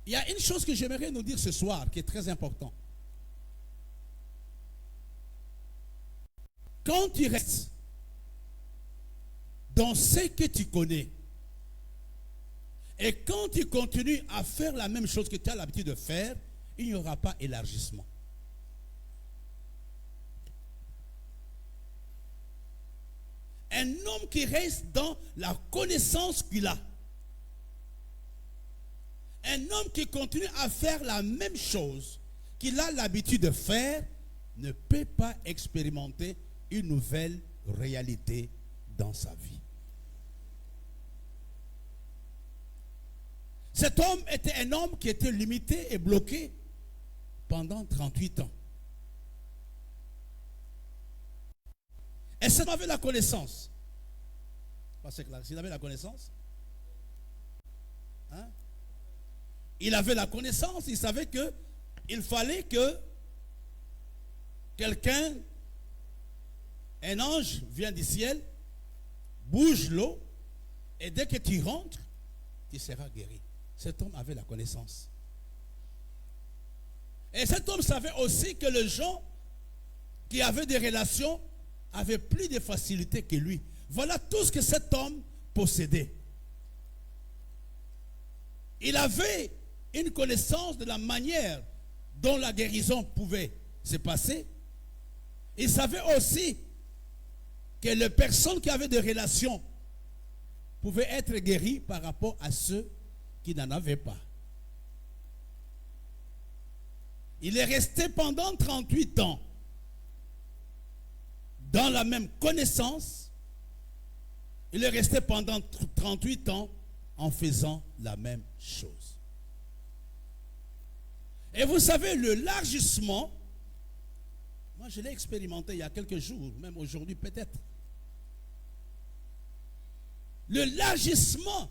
Il y a une chose que j'aimerais nous dire ce soir qui est très important. Quand tu restes dans ce que tu connais, et quand tu continues à faire la même chose que tu as l'habitude de faire, il n'y aura pas élargissement. Un homme qui reste dans la connaissance qu'il a, un homme qui continue à faire la même chose qu'il a l'habitude de faire, ne peut pas expérimenter une nouvelle réalité dans sa vie. Cet homme était un homme qui était limité et bloqué pendant 38 ans. Et cet homme avait la connaissance. Parce que s'il avait la connaissance, hein? Il avait la connaissance, il savait que il fallait que quelqu'un, un ange vient du ciel, bouge l'eau, et dès que tu rentres, tu seras guéri. Cet homme avait la connaissance. Et cet homme savait aussi que les gens qui avaient des relations avaient plus de facilité que lui. Voilà tout ce que cet homme possédait. Il avait une connaissance de la manière dont la guérison pouvait se passer. Il savait aussi que les personnes qui avaient des relations pouvaient être guéries par rapport à ceux qui n'en avaient pas. Il est resté pendant 38 ans dans la même connaissance. Il est resté pendant 38 ans en faisant la même chose. Et vous savez, le l'élargissement, moi je l'ai expérimenté il y a quelques jours, même aujourd'hui peut-être. Le l'élargissement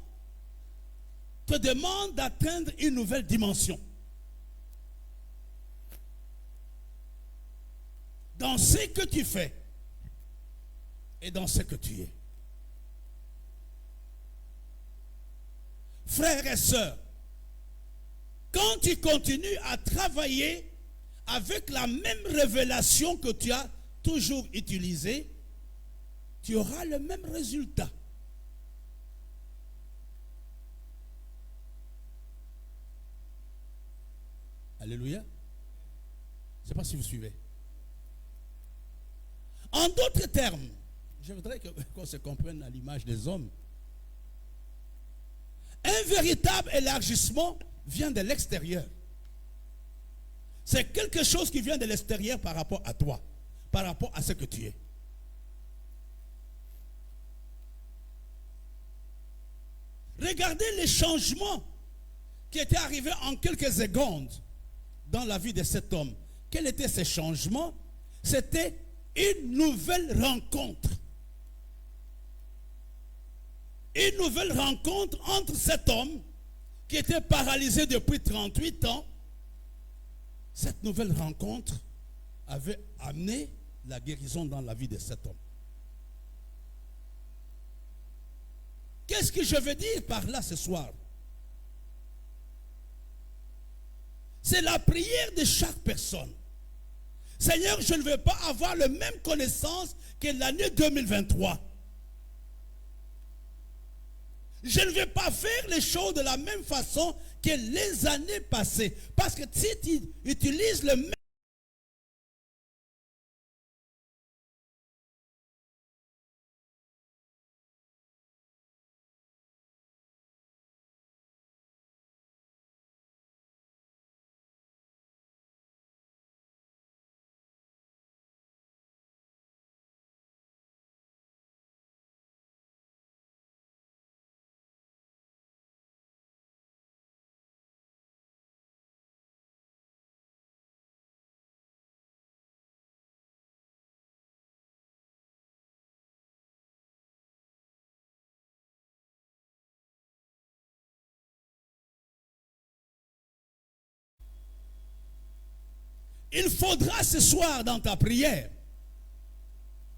te demande d'atteindre une nouvelle dimension. Dans ce que tu fais et dans ce que tu es. Frères et sœurs, quand tu continues à travailler avec la même révélation que tu as toujours utilisée, tu auras le même résultat. Alléluia. Je ne sais pas si vous suivez. En d'autres termes, je voudrais qu'on se comprenne à l'image des hommes. Un véritable élargissement vient de l'extérieur. C'est quelque chose qui vient de l'extérieur par rapport à toi, par rapport à ce que tu es. Regardez les changements qui étaient arrivés en quelques secondes dans la vie de cet homme. Quels étaient ces changements? C'était une nouvelle rencontre. Une nouvelle rencontre entre cet homme qui était paralysé depuis 38 ans. Cette nouvelle rencontre avait amené la guérison dans la vie de cet homme. Qu'est-ce que je veux dire par là ce soir? C'est la prière de chaque personne. Seigneur, je ne veux pas avoir la même connaissance que l'année 2023. Je ne vais pas faire les choses de la même façon que les années passées. Parce que si tu utilises le même il faudra ce soir dans ta prière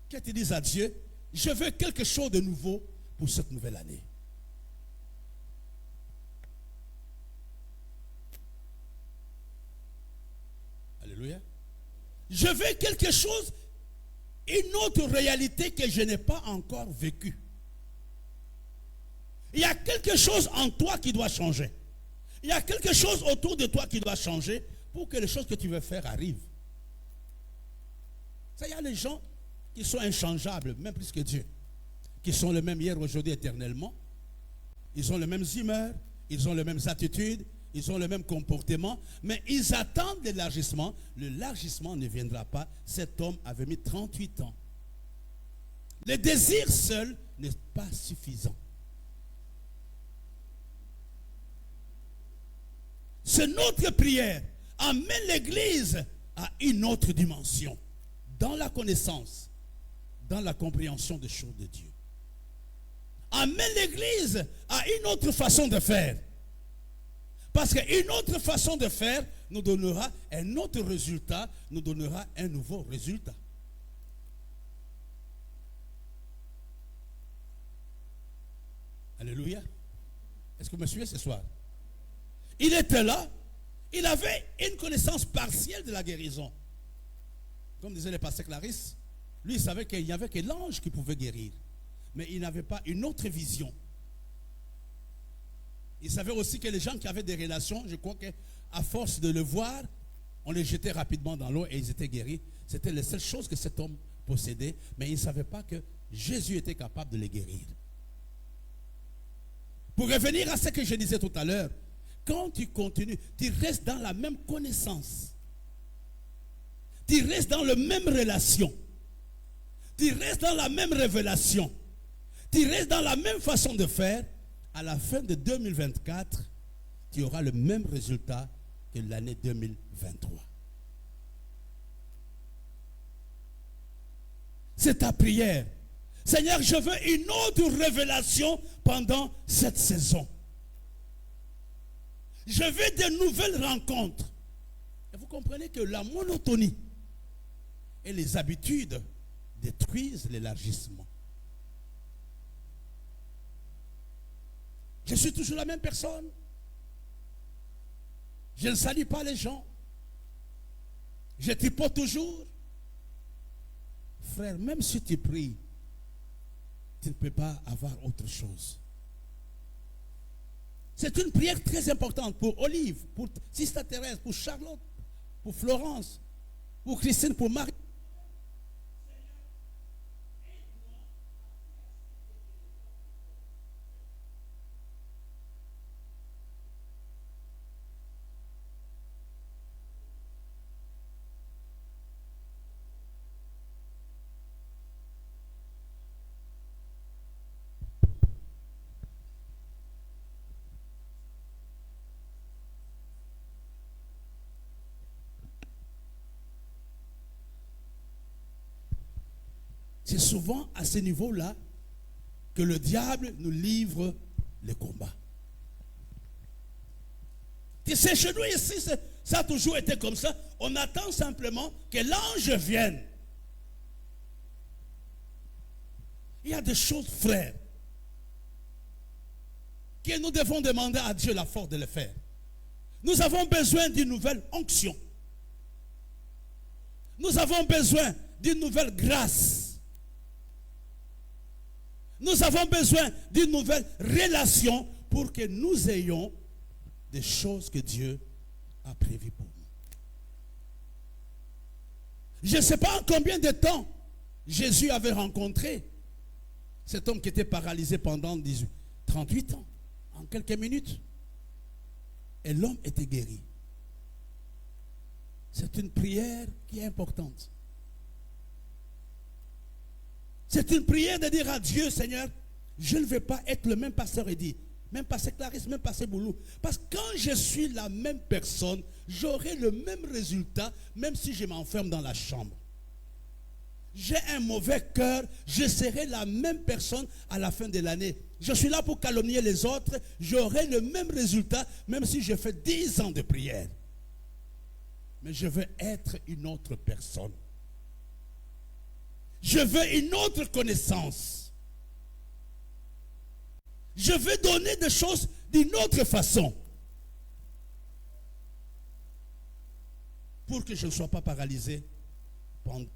que tu dises à Dieu, je veux quelque chose de nouveau pour cette nouvelle année. Alléluia. Je veux quelque chose, une autre réalité que je n'ai pas encore vécue. Il y a quelque chose en toi qui doit changer. Il y a quelque chose autour de toi qui doit changer pour que les choses que tu veux faire arrivent. Ça, il y a des gens qui sont inchangeables, même plus que Dieu, qui sont les mêmes hier, aujourd'hui, éternellement. Ils ont les mêmes humeurs, ils ont les mêmes attitudes, ils ont le même comportement, mais ils attendent l'élargissement. L'élargissement ne viendra pas. Cet homme avait mis 38 ans. Le désir seul n'est pas suffisant. C'est notre prière amène l'Église à une autre dimension, dans la connaissance, dans la compréhension des choses de Dieu. Amène l'Église à une autre façon de faire. Parce qu'une autre façon de faire nous donnera un autre résultat, nous donnera un nouveau résultat. Alléluia. Est-ce que vous me suivez ce soir? Il était là, il avait une connaissance partielle de la guérison. Comme disait le pasteur Clarisse, lui il savait qu'il n'y avait que l'ange qui pouvait guérir. Mais il n'avait pas une autre vision. Il savait aussi que les gens qui avaient des relations, je crois qu'à force de le voir, on les jetait rapidement dans l'eau et ils étaient guéris. C'était la seule chose que cet homme possédait, mais il ne savait pas que Jésus était capable de les guérir. Pour revenir à ce que je disais tout à l'heure, quand tu continues, tu restes dans la même connaissance. Tu restes dans la même relation. Tu restes dans la même révélation. Tu restes dans la même façon de faire. À la fin de 2024, tu auras le même résultat que l'année 2023. C'est ta prière. Seigneur, je veux une autre révélation pendant cette saison. Je veux de nouvelles rencontres. Et vous comprenez que la monotonie et les habitudes détruisent l'élargissement. Je suis toujours la même personne. Je ne salue pas les gens. Je tripote toujours. Frère, même si tu pries, tu ne peux pas avoir autre chose. C'est une prière très importante pour Olive, pour Sister Thérèse, pour Charlotte, pour Florence, pour Christine, pour Marie. C'est souvent à ce niveau-là que le diable nous livre le combat. Tu sais, chez nous ici, ça a toujours été comme ça. On attend simplement que l'ange vienne. Il y a des choses, frères, que nous devons demander à Dieu la force de le faire. Nous avons besoin d'une nouvelle onction. Nous avons besoin d'une nouvelle grâce. Nous avons besoin d'une nouvelle relation pour que nous ayons des choses que Dieu a prévues pour nous. Je ne sais pas en combien de temps Jésus avait rencontré cet homme qui était paralysé pendant 38 ans, en quelques minutes. Et l'homme était guéri. C'est une prière qui est importante. C'est une prière de dire à Dieu, Seigneur, je ne veux pas être le même pasteur Eddy, même pasteur Clarisse, même pasteur Boulou. Parce que quand je suis la même personne, j'aurai le même résultat, même si je m'enferme dans la chambre. J'ai un mauvais cœur, je serai la même personne à la fin de l'année. Je suis là pour calomnier les autres, j'aurai le même résultat, même si je fais 10 ans de prière. Mais je veux être une autre personne. Je veux une autre connaissance. Je veux donner des choses d'une autre façon. pour que je ne sois pas paralysé pendant.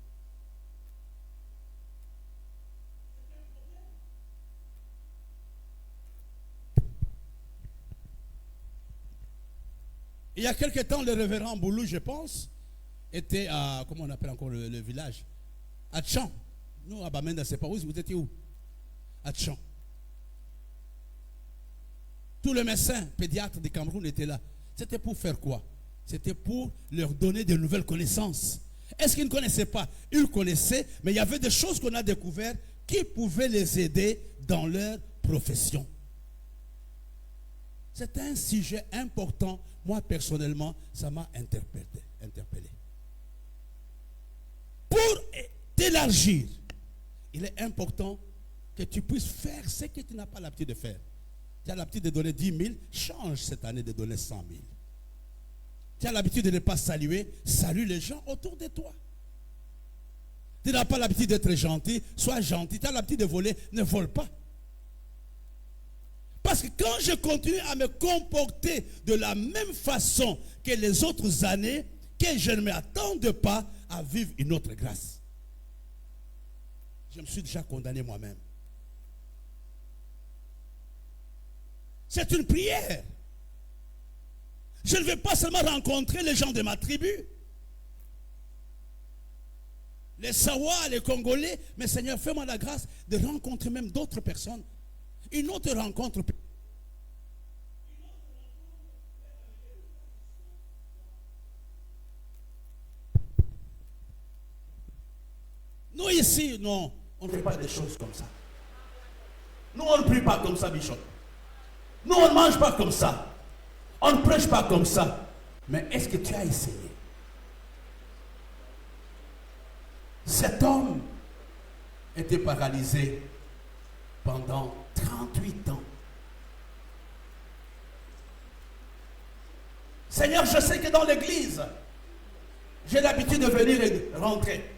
Il y a quelque temps, le révérend Boulou, je pense, était à, comment on appelle encore le village? À Tchan. Nous, à Bamenda, c'est pas où, vous étiez où? À Tchan. Tous les médecins pédiatres du Cameroun étaient là. C'était pour faire quoi? C'était pour leur donner de nouvelles connaissances. Est-ce qu'ils ne connaissaient pas? Ils connaissaient, mais il y avait des choses qu'on a découvertes qui pouvaient les aider dans leur profession. C'est un sujet important. Moi, personnellement, ça m'a interpellé. Pour t'élargir, il est important que tu puisses faire ce que tu n'as pas l'habitude de faire. Tu as l'habitude de donner 10 000, change cette année de donner 100 000. Tu as l'habitude de ne pas saluer, salue les gens autour de toi. Tu n'as pas l'habitude d'être gentil, sois gentil. Tu as l'habitude de voler, ne vole pas. Parce que quand je continue à me comporter de la même façon que les autres années, que je ne m'attende pas à vivre une autre grâce. Je me suis déjà condamné moi-même. C'est une prière. Je ne vais pas seulement rencontrer les gens de ma tribu, les Sawa, les Congolais, mais Seigneur, fais-moi la grâce de rencontrer même d'autres personnes. Une autre rencontre. Nous ici, non, on ne fait pas des choses comme ça. Nous, on ne prie pas comme ça, Bishop. Nous, on ne mange pas comme ça. On ne prêche pas comme ça. Mais est-ce que tu as essayé? Cet homme était paralysé pendant 38 ans. Seigneur, je sais que dans l'église, j'ai l'habitude de venir et de rentrer.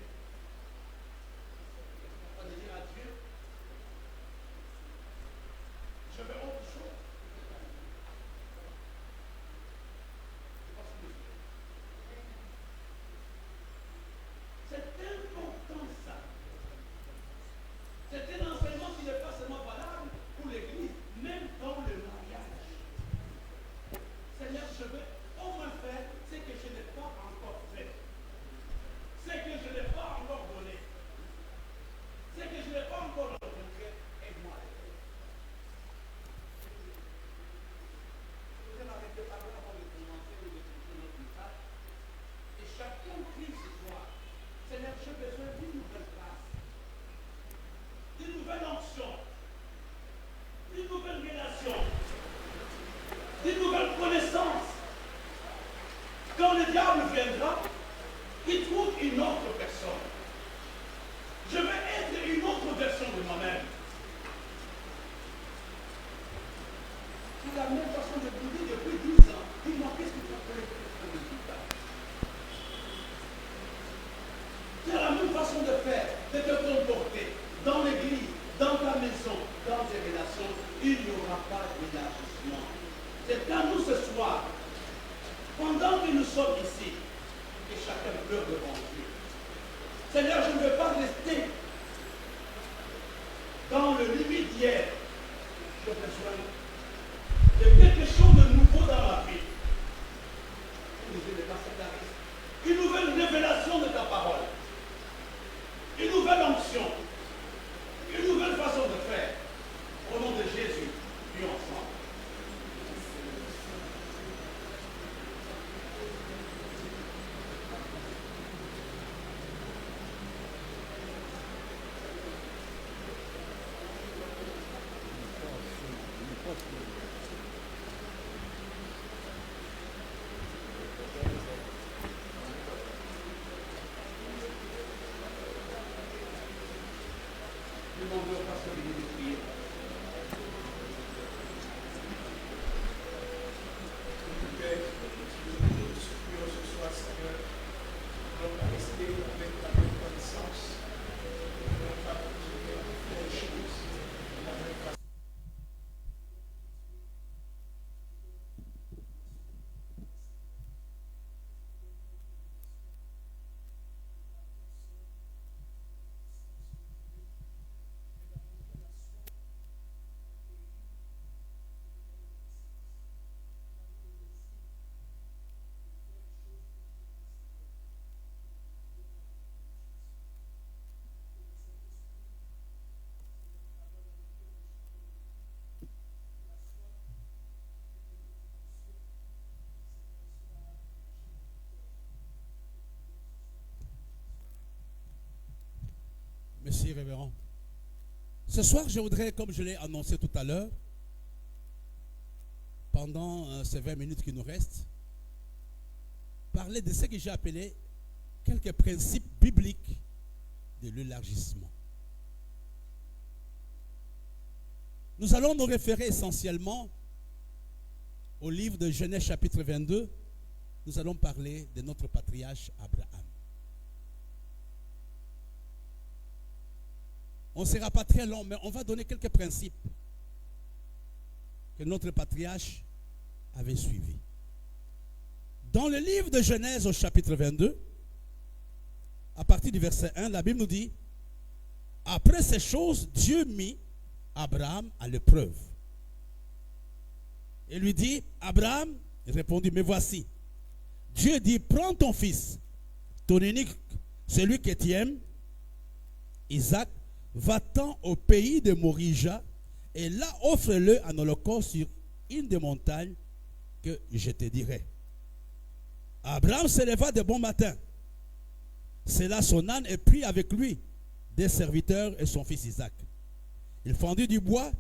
Merci, révérend. Ce soir, je voudrais, comme je l'ai annoncé tout à l'heure, pendant ces 20 minutes qui nous restent, parler de ce que j'ai appelé quelques principes bibliques de l'élargissement. Nous allons nous référer essentiellement au livre de Genèse chapitre 22. Nous allons parler de notre patriarche Abraham. On ne sera pas très long, mais on va donner quelques principes que notre patriarche avait suivis. Dans le livre de Genèse au chapitre 22, à partir du verset 1, la Bible nous dit: après ces choses, Dieu mit Abraham à l'épreuve. Et lui dit: Abraham répondit: me voici. Dieu dit: prends ton fils, ton unique, celui que tu aimes, Isaac, va-t'en au pays de Morija, et là offre-le en holocauste sur une des montagnes que je te dirai. Abraham se leva de bon matin, sella son âne et prit avec lui des serviteurs et son fils Isaac. Il fendit du bois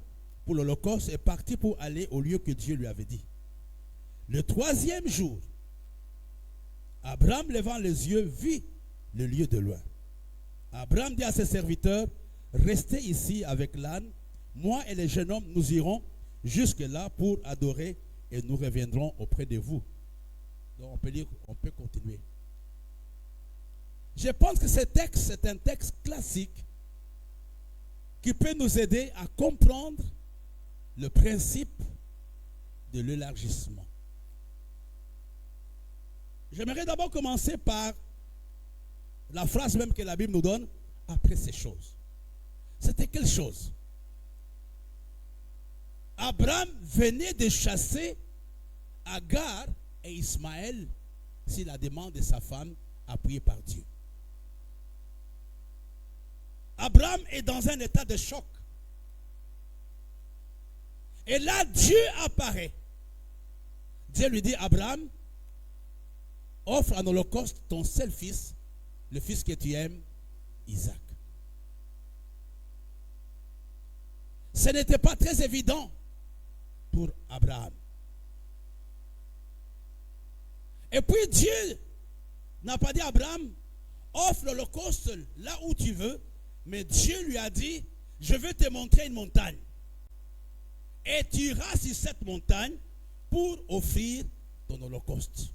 pour l'holocauste et partit pour aller au lieu que Dieu lui avait dit. Le troisième jour, Abraham, levant les yeux, vit le lieu de loin. Abraham dit à ses serviteurs: restez ici avec l'âne, moi et les jeunes hommes, nous irons jusque-là pour adorer et nous reviendrons auprès de vous. Donc on peut dire, on peut continuer. Je pense que ce texte, c'est un texte classique qui peut nous aider à comprendre le principe de l'élargissement. J'aimerais d'abord commencer par la phrase même que la Bible nous donne: après ces choses. C'était quelle chose? Abraham venait de chasser Agar et Ismaël sur la demande de sa femme appuyée par Dieu. Abraham est dans un état de choc. Et là, Dieu apparaît. Dieu lui dit: Abraham, offre en holocauste ton seul fils, le fils que tu aimes, Isaac. Ce n'était pas très évident pour Abraham. Et puis Dieu n'a pas dit à Abraham: offre l'holocauste là où tu veux, mais Dieu lui a dit: je vais te montrer une montagne. Et tu iras sur cette montagne pour offrir ton holocauste.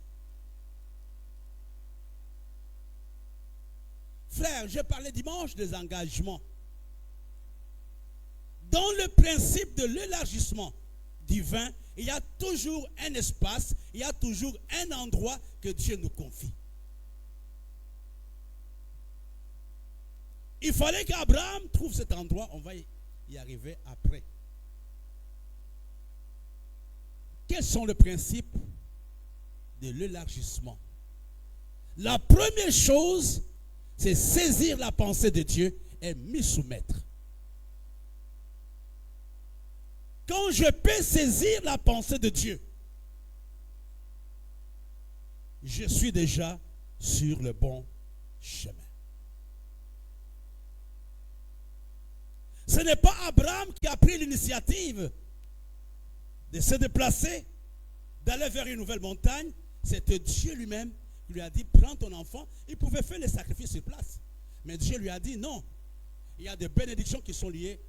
Frère, j'ai parlé dimanche des engagements. Dans le principe de l'élargissement divin, il y a toujours un espace, il y a toujours un endroit que Dieu nous confie. Il fallait qu'Abraham trouve cet endroit, on va y arriver après. Quels sont les principes de l'élargissement? La première chose, c'est saisir la pensée de Dieu et m'y soumettre. Quand je peux saisir la pensée de Dieu, je suis déjà sur le bon chemin. Ce n'est pas Abraham qui a pris l'initiative de se déplacer, d'aller vers une nouvelle montagne. C'était Dieu lui-même qui lui a dit: prends ton enfant. Il pouvait faire les sacrifices sur place. Mais Dieu lui a dit: non. Il y a des bénédictions qui sont liées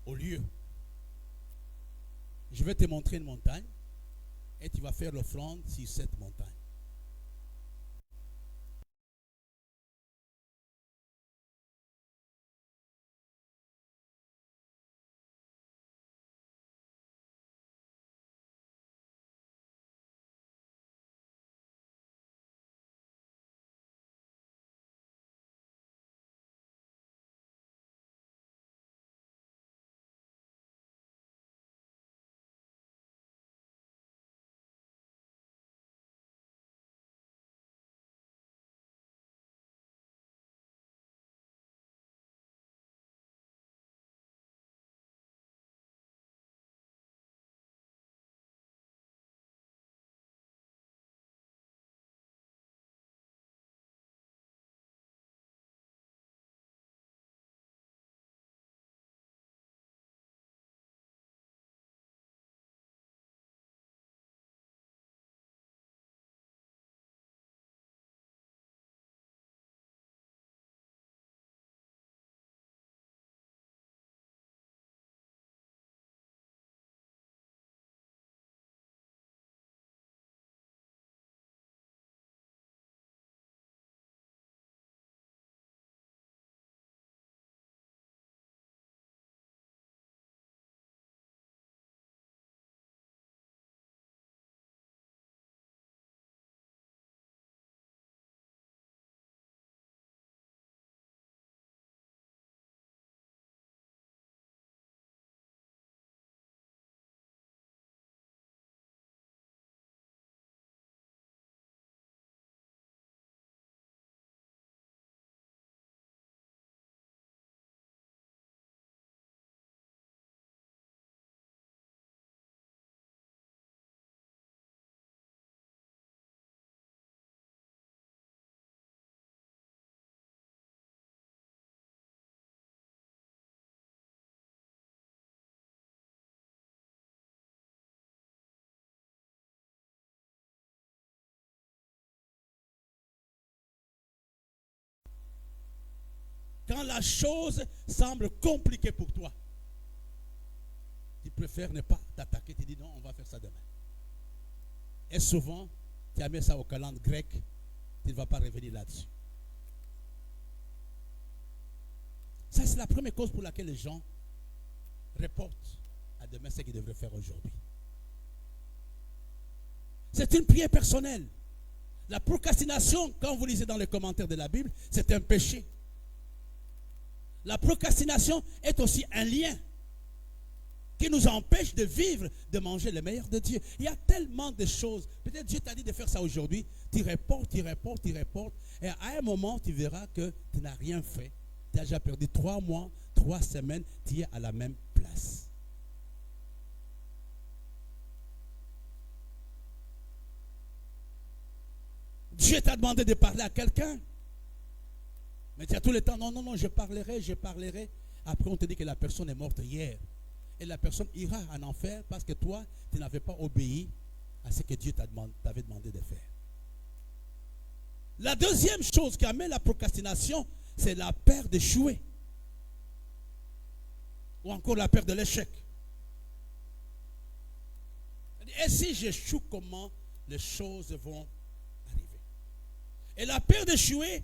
au lieu. Je vais te montrer une montagne et tu vas faire l'offrande sur cette montagne. Quand la chose semble compliquée pour toi, tu préfères ne pas t'attaquer. Tu dis non, on va faire ça demain. Et souvent, tu as mis ça au calendrier grec, tu ne vas pas revenir là-dessus. Ça, c'est la première cause pour laquelle les gens reportent à demain ce qu'ils devraient faire aujourd'hui. C'est une prière personnelle. La procrastination, quand vous lisez dans les commentaires de la Bible, c'est un péché. La procrastination est aussi un lien qui nous empêche de vivre, de manger le meilleur de Dieu. Il y a tellement de choses. Peut-être Dieu t'a dit de faire ça aujourd'hui. Tu reportes. Et à un moment, tu verras que tu n'as rien fait. Tu as déjà perdu 3 mois, 3 semaines. Tu es à la même place. Dieu t'a demandé de parler à quelqu'un. Mais tu as tout le temps, non, je parlerai. Après, on te dit que la personne est morte hier. Et la personne ira en enfer parce que toi, tu n'avais pas obéi à ce que Dieu t'avait demandé de faire. La deuxième chose qui amène la procrastination, c'est la peur d'échouer. Ou encore la peur de l'échec. Et si j'échoue, comment les choses vont arriver? Et la peur d'échouer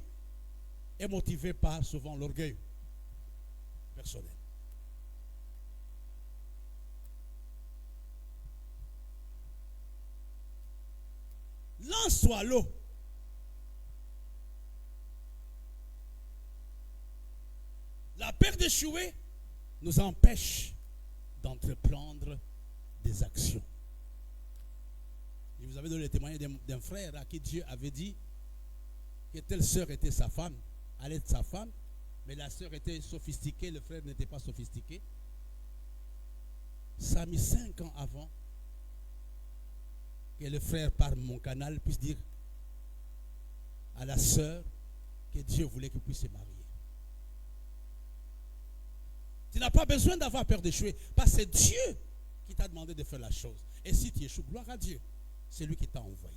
est motivée par souvent l'orgueil personnel. Lance-toi à l'eau. La peur d'échouer nous empêche d'entreprendre des actions. Et vous avez donné le témoignage d'un frère à qui Dieu avait dit que telle sœur était sa femme, allait être sa femme, mais la sœur était sophistiquée, le frère n'était pas sophistiqué. Ça a mis 5 ans avant que le frère par mon canal puisse dire à la sœur que Dieu voulait qu'il puisse se marier. Tu n'as pas besoin d'avoir peur d'échouer, parce que c'est Dieu qui t'a demandé de faire la chose. Et si tu échoues, gloire à Dieu, c'est lui qui t'a envoyé.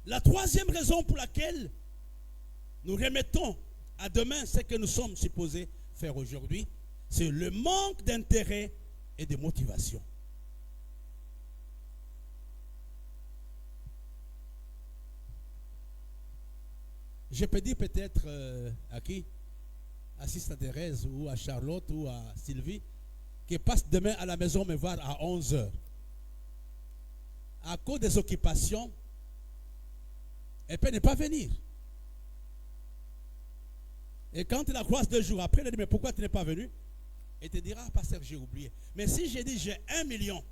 La troisième raison pour laquelle nous remettons à demain ce que nous sommes supposés faire aujourd'hui, c'est le manque d'intérêt et de motivation. Je peux dire peut-être à qui? À Sister Thérèse ou à Charlotte ou à Sylvie qui passe demain à la maison me voir à 11h. À cause des occupations, elle peut ne pas venir. Et quand tu la croises 2 jours après, elle dit, mais pourquoi tu n'es pas venu? Et te dira, ah, pasteur, j'ai oublié. Mais si j'ai dit, j'ai 1 million,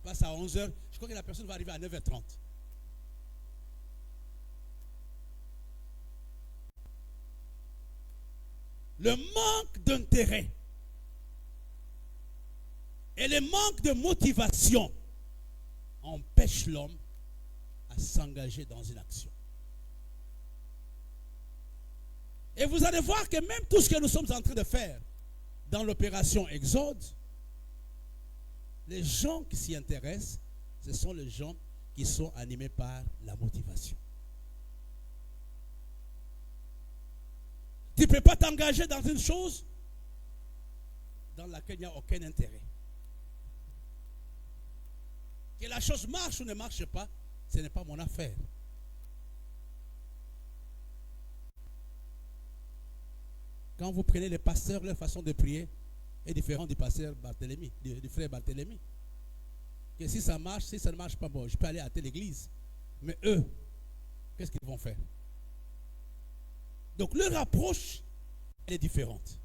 passe à 11h, je crois que la personne va arriver à 9h30. Le manque d'intérêt et le manque de motivation empêche l'homme à s'engager dans une action. Et vous allez voir que même tout ce que nous sommes en train de faire dans l'opération Exode, les gens qui s'y intéressent, ce sont les gens qui sont animés par la motivation. Tu ne peux pas t'engager dans une chose dans laquelle il n'y a aucun intérêt. Que la chose marche ou ne marche pas, ce n'est pas mon affaire. Quand vous prenez les pasteurs, leur façon de prier est différente du pasteur Barthélemy, du frère Barthélemy. Que si ça marche, si ça ne marche pas, bon, je peux aller à telle église. Mais eux, qu'est-ce qu'ils vont faire? Donc leur approche, elle est différente.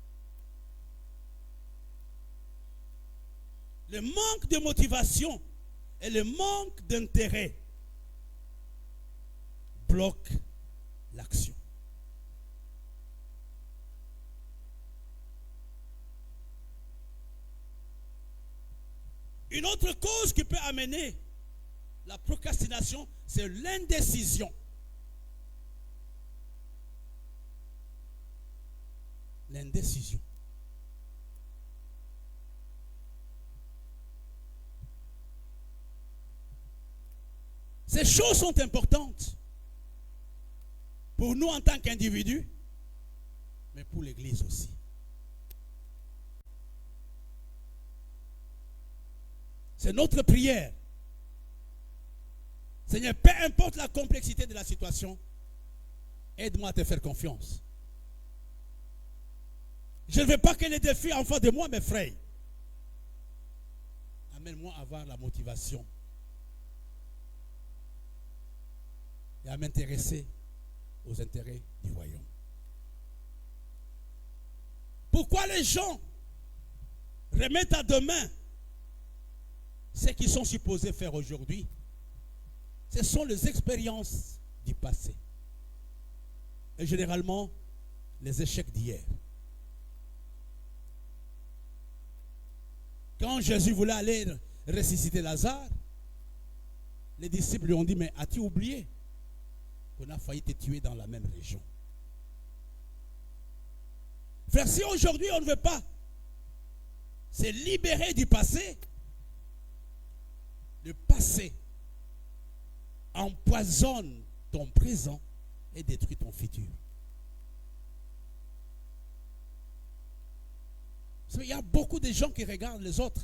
Le manque de motivation et le manque d'intérêt bloquent l'action. Une autre cause qui peut amener la procrastination, c'est l'indécision. L'indécision. Ces choses sont importantes pour nous en tant qu'individus, mais pour l'Église aussi. C'est notre prière. Seigneur, peu importe la complexité de la situation, aide-moi à te faire confiance. Je ne veux pas que les défis en face de moi m'effraient. Amène-moi à avoir la motivation et à m'intéresser aux intérêts du royaume. Pourquoi les gens remettent à demain ce qu'ils sont supposés faire aujourd'hui? Ce sont les expériences du passé. Et généralement, les échecs d'hier. Quand Jésus voulait aller ressusciter Lazare, les disciples lui ont dit, mais as-tu oublié qu'on a failli te tuer dans la même région? Frère, si aujourd'hui on ne veut pas se libérer du passé, le passé empoisonne ton présent et détruit ton futur. Il y a beaucoup de gens qui regardent les autres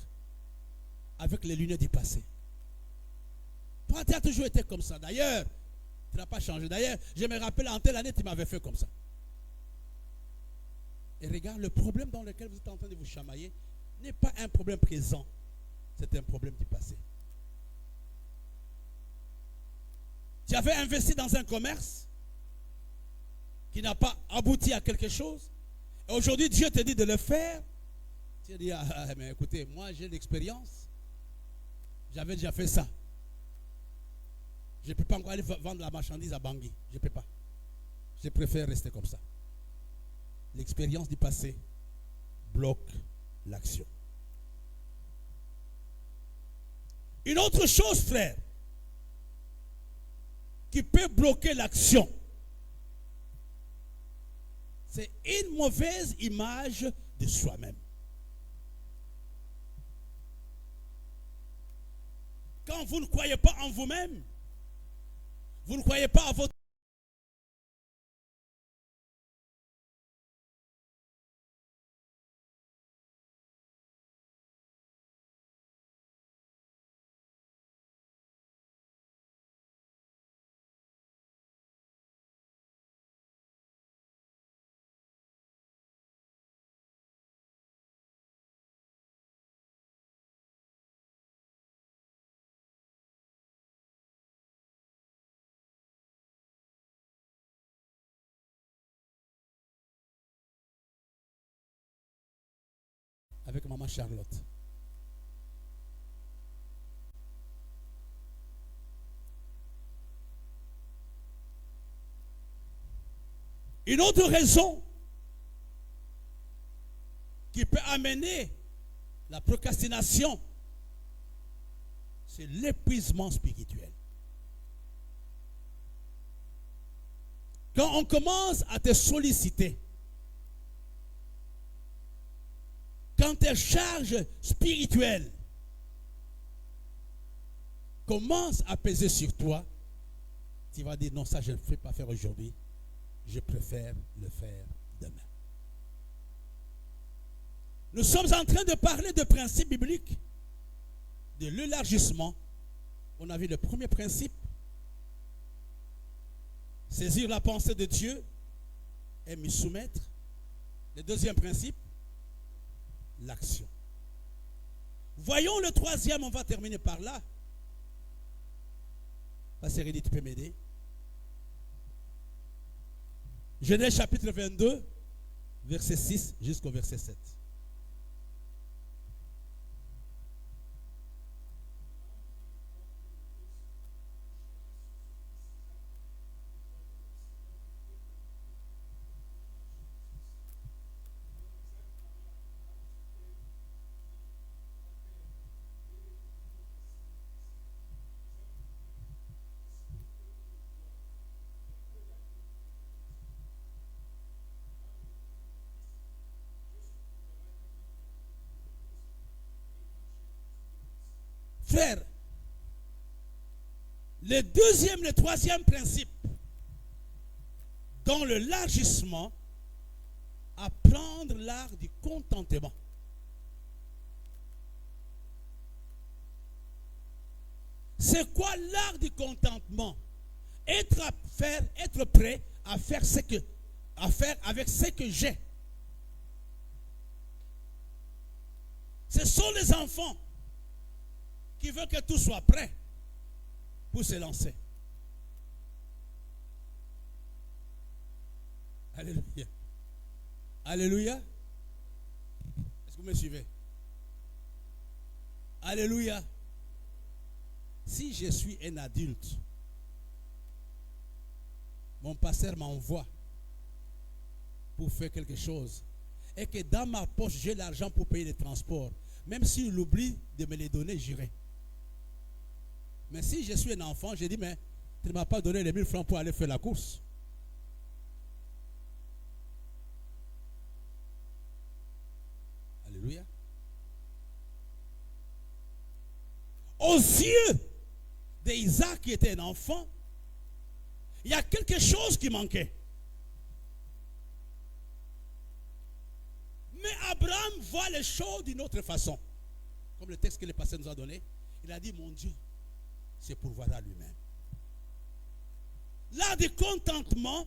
avec les lunettes du passé. Toi, tu as toujours été comme ça. D'ailleurs, tu n'as pas changé. D'ailleurs, je me rappelle en telle année, tu m'avais fait comme ça. Et regarde, le problème dans lequel vous êtes en train de vous chamailler n'est pas un problème présent. C'est un problème du passé. Tu avais investi dans un commerce qui n'a pas abouti à quelque chose. Et aujourd'hui, Dieu te dit de le faire. Tu dis, ah, mais écoutez, moi j'ai l'expérience. J'avais déjà fait ça. Je ne peux pas encore aller vendre la marchandise à Bangui. Je ne peux pas. Je préfère rester comme ça. L'expérience du passé bloque l'action. Une autre chose, frère, qui peut bloquer l'action, c'est une mauvaise image de soi-même. Quand vous ne croyez pas en vous-même, vous ne croyez pas à votre... Avec maman Charlotte. Une autre raison qui peut amener la procrastination, c'est l'épuisement spirituel. Quand on commence à te solliciter, quand tes charges spirituelles commencent à peser sur toi, tu vas dire non, ça je ne peux pas faire aujourd'hui, je préfère le faire demain. Nous sommes en train de parler de principes bibliques, de l'élargissement. On a vu le premier principe, saisir la pensée de Dieu et m'y soumettre. Le deuxième principe, l'action. Voyons le troisième, on va terminer par là. Pasteur Rédi, tu peux m'aider? Genèse chapitre 22, verset 6 jusqu'au verset 7. Frère, Le troisième principe, dans l'élargissement, apprendre l'art du contentement. C'est quoi l'art du contentement? Être prêt à faire avec ce que j'ai. Ce sont les enfants qui veulent que tout soit prêt pour se lancer. Alléluia. Alléluia. Est-ce que vous me suivez? Alléluia. Si je suis un adulte, mon pasteur m'envoie pour faire quelque chose et que dans ma poche j'ai l'argent pour payer les transports, même s'il oublie de me les donner, j'irai. Mais si je suis un enfant, je dis, mais tu ne m'as pas donné les 1000 francs pour aller faire la course. Alléluia. Aux yeux d'Isaac qui était un enfant, il y a quelque chose qui manquait. Mais Abraham voit les choses d'une autre façon. Comme le texte que le pasteur nous a donné, il a dit, mon Dieu, c'est pourvoira lui-même. L'art du contentement,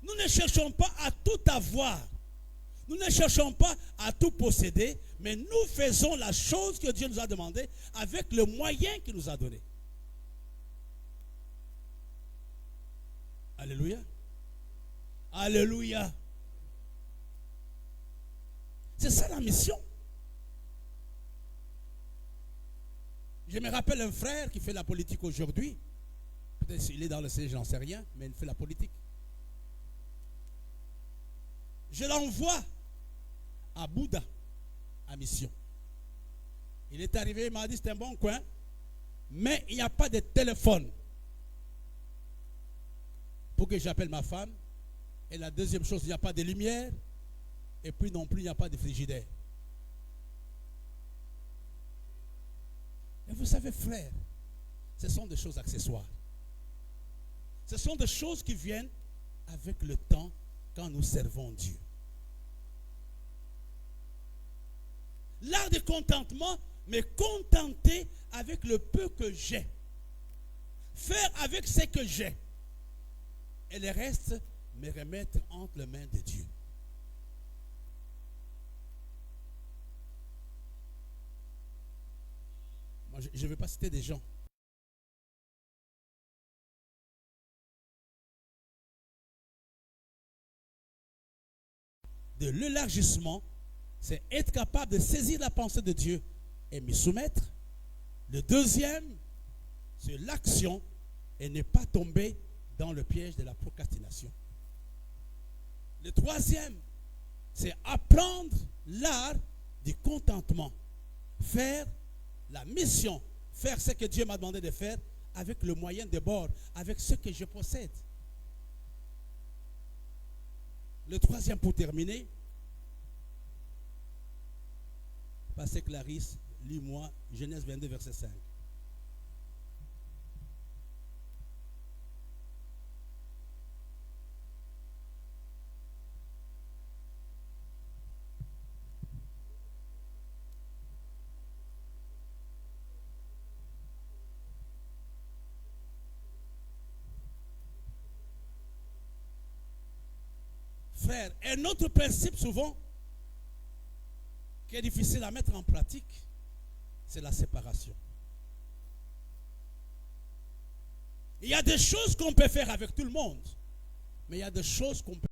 nous ne cherchons pas à tout avoir. Nous ne cherchons pas à tout posséder, mais nous faisons la chose que Dieu nous a demandé avec le moyen qu'il nous a donné. Alléluia. Alléluia. C'est ça la mission. Je me rappelle un frère qui fait la politique aujourd'hui. Peut-être qu'il est dans le siège, j'en sais rien, mais il fait la politique. Je l'envoie à Bouddha, à mission. Il est arrivé, il m'a dit c'est un bon coin, mais il n'y a pas de téléphone pour que j'appelle ma femme. Et la deuxième chose, il n'y a pas de lumière. Et puis non plus, il n'y a pas de frigidaire. Et vous savez, frère, ce sont des choses accessoires. Ce sont des choses qui viennent avec le temps quand nous servons Dieu. L'art de contentement, me contenter avec le peu que j'ai. Faire avec ce que j'ai. Et le reste, me remettre entre les mains de Dieu. Moi, je ne vais pas citer des gens. De l'élargissement, c'est être capable de saisir la pensée de Dieu et m'y soumettre. Le deuxième, c'est l'action et ne pas tomber dans le piège de la procrastination. Le troisième, c'est apprendre l'art du contentement. Faire la mission, faire ce que Dieu m'a demandé de faire avec le moyen de bord, avec ce que je possède. Le troisième, pour terminer, Pasteur Clarisse, lis-moi Genèse 22, verset 5. Frère, un autre principe souvent qui est difficile à mettre en pratique, c'est la séparation. Il y a des choses qu'on peut faire avec tout le monde, mais il y a des choses qu'on peut